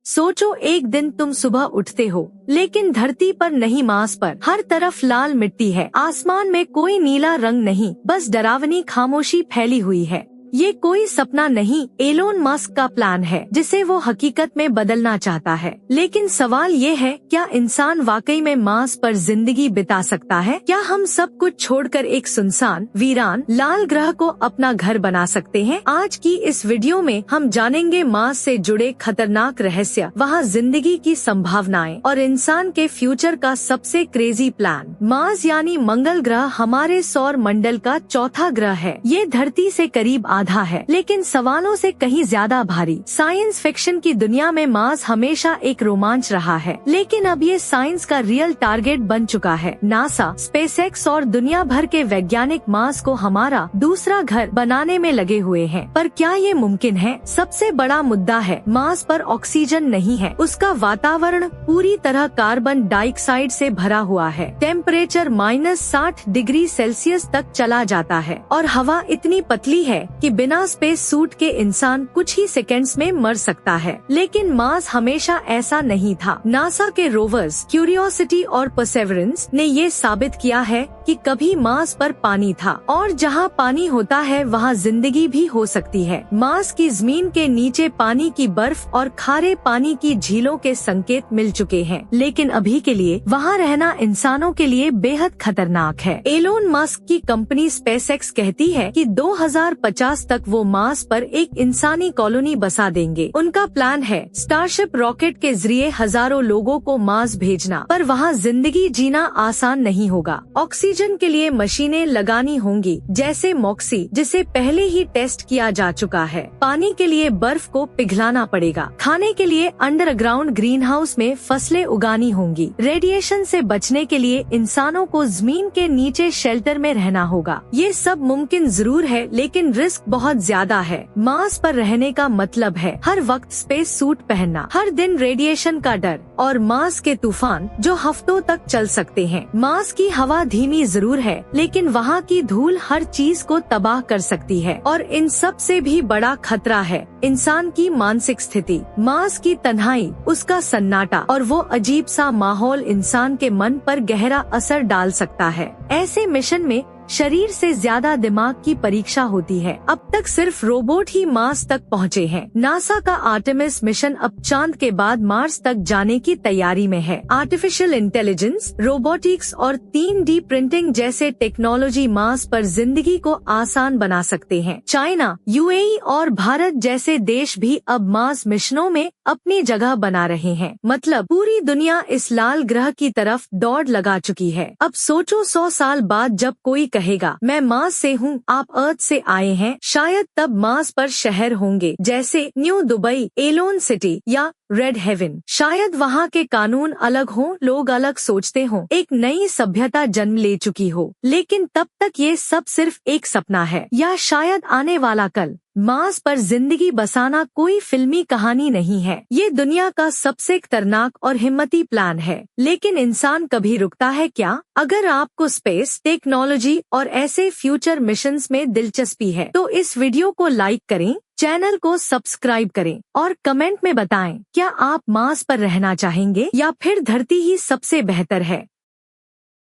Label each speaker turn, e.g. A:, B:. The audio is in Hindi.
A: सोचो एक दिन तुम सुबह उठते हो, लेकिन धरती पर नहीं मार्स पर हर तरफ लाल मिट्टी है। आसमान में कोई नीला रंग नहीं, बस डरावनी खामोशी फैली हुई है। ये कोई सपना नहीं, एलोन मस्क का प्लान है जिसे वो हकीकत में बदलना चाहता है। लेकिन सवाल ये है, क्या इंसान वाकई में मार्स पर जिंदगी बिता सकता है? क्या हम सब कुछ छोड़कर एक सुनसान, वीरान, लाल ग्रह को अपना घर बना सकते हैं? आज की इस वीडियो में हम जानेंगे मार्स से जुड़े खतरनाक रहस्य, वहाँ जिंदगी की संभावनाएं और इंसान के फ्यूचर का सबसे क्रेजी प्लान। मार्स यानी मंगल ग्रह हमारे सौर मंडल का चौथा ग्रह है। ये धरती से करीब आधा है, लेकिन सवालों से कहीं ज्यादा भारी। साइंस फिक्शन की दुनिया में मार्स हमेशा एक रोमांच रहा है, लेकिन अब ये साइंस का रियल टारगेट बन चुका है। नासा, स्पेसएक्स और दुनिया भर के वैज्ञानिक मार्स को हमारा दूसरा घर बनाने में लगे हुए हैं। पर क्या ये मुमकिन है? सबसे बड़ा मुद्दा है, मार्स पर ऑक्सीजन नहीं है। उसका वातावरण पूरी तरह कार्बन डाइऑक्साइड से भरा हुआ है। टेम्परेचर -60 डिग्री सेल्सियस तक चला जाता है और हवा इतनी पतली है कि बिना स्पेस सूट के इंसान कुछ ही सेकंड्स में मर सकता है। लेकिन मार्स हमेशा ऐसा नहीं था। नासा के रोवर्स क्यूरियोसिटी और परसेवरेंस ने ये साबित किया है कि कभी मार्स पर पानी था, और जहाँ पानी होता है वहाँ जिंदगी भी हो सकती है। मार्स की जमीन के नीचे पानी की बर्फ और खारे पानी की झीलों के संकेत मिल चुके हैं, लेकिन अभी के लिए वहाँ रहना इंसानों के लिए बेहद खतरनाक है। एलोन मस्क की कंपनी स्पेसएक्स कहती है कि 2050 तक वो मार्स पर एक इंसानी कॉलोनी बसा देंगे। उनका प्लान है स्टारशिप रॉकेट के जरिए हजारों लोगों को मार्स भेजना, पर वहाँ जिंदगी जीना आसान नहीं होगा। ऑक्सीजन के लिए मशीनें लगानी होंगी, जैसे मॉक्सी, जिसे पहले ही टेस्ट किया जा चुका है। पानी के लिए बर्फ को पिघलाना पड़ेगा। खाने के लिए अंडरग्राउंड ग्रीन हाउस में फसलें उगानी होंगी। रेडिएशन से बचने के लिए इंसानों को जमीन के नीचे शेल्टर में रहना होगा। ये सब मुमकिन जरूर है, लेकिन रिस्क बहुत ज्यादा है। मार्स पर रहने का मतलब है हर वक्त स्पेस सूट पहनना, हर दिन रेडिएशन का डर और मार्स के तूफान जो हफ्तों तक चल सकते हैं। मार्स की हवा धीमी जरूर है, लेकिन वहाँ की धूल हर चीज को तबाह कर सकती है। और इन सब से भी बड़ा खतरा है इंसान की मानसिक स्थिति। मार्स की तन्हाई, उसका सन्नाटा और वो अजीब सा माहौल इंसान के मन पर गहरा असर डाल सकता है। ऐसे मिशन में शरीर से ज्यादा दिमाग की परीक्षा होती है। अब तक सिर्फ रोबोट ही मार्स तक पहुँचे हैं। नासा का आर्टेमिस मिशन अब चांद के बाद मार्स तक जाने की तैयारी में है। आर्टिफिशियल इंटेलिजेंस, रोबोटिक्स और 3D प्रिंटिंग जैसे टेक्नोलॉजी मार्स पर जिंदगी को आसान बना सकते हैं। चाइना, यूएई और भारत जैसे देश भी अब मार्स मिशनों में अपनी जगह बना रहे हैं। मतलब पूरी दुनिया इस लाल ग्रह की तरफ दौड़ लगा चुकी है। अब सोचो 100 साल बाद जब कोई कहेगा मैं मार्स से हूँ, आप अर्थ से आए हैं, शायद तब मार्स पर शहर होंगे जैसे न्यू दुबई, एलोन सिटी या रेड हेवन। शायद वहाँ के कानून अलग हों, लोग अलग सोचते हों, एक नई सभ्यता जन्म ले चुकी हो। लेकिन तब तक ये सब सिर्फ एक सपना है, या शायद आने वाला कल। मार्स पर जिंदगी बसाना कोई फिल्मी कहानी नहीं है, ये दुनिया का सबसे खतरनाक और हिम्मती प्लान है। लेकिन इंसान कभी रुकता है क्या? अगर आपको स्पेस, टेक्नोलॉजी और ऐसे फ्यूचर मिशंस में दिलचस्पी है तो इस वीडियो को लाइक करें, चैनल को सब्सक्राइब करें और कमेंट में बताएं क्या आप मार्स पर रहना चाहेंगे या फिर धरती ही सबसे बेहतर है।